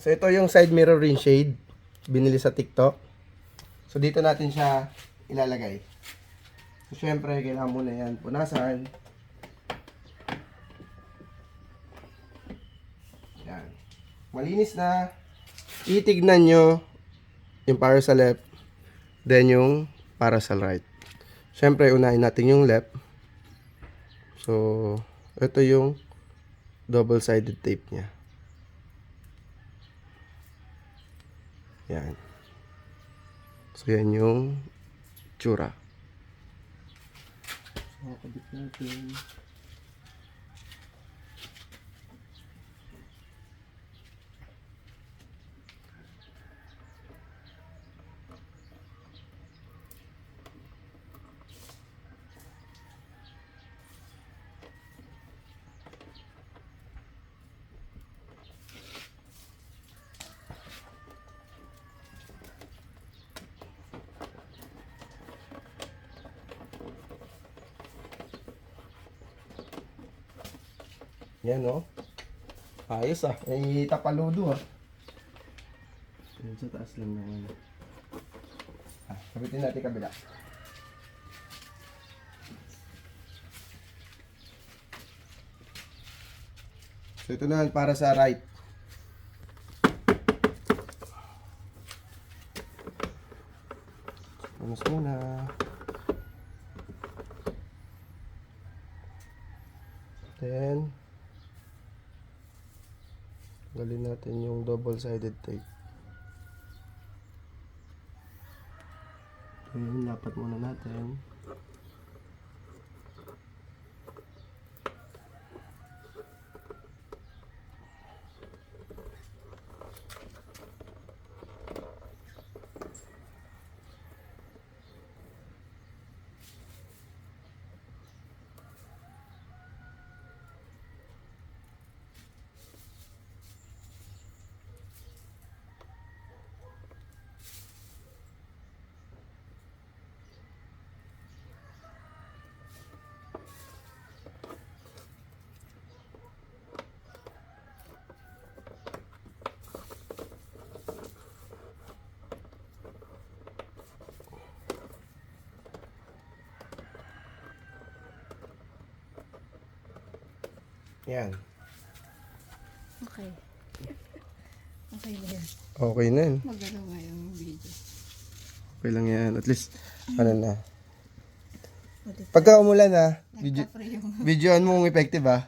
So ito yung side mirror ring shade. Binili sa TikTok. So dito natin siya ilalagay. So syempre, kailangan muna yan punasan. Yan. Malinis na. Itignan nyo yung para sa left, then yung para sa right. Syempre, unahin natin yung left. So, ito yung double-sided tape niya. Yan. So, yan yung tsura. So, kabit natin. Yan, no? Ayos, ah. May tapaludo, ah. Yan, sa taas lang naman. Kabitin natin kabila. So, ito naman para sa right. Punas muna. Then, galin natin yung double-sided tape. Ayan, lapat muna natin. Yan. Okay. Okay na yan. Okay na yun. Magalaw nga yung video. Okay lang yan. At least, ano na. Pagka umulan na, Nagka-free yung... videoan mo effective, ah.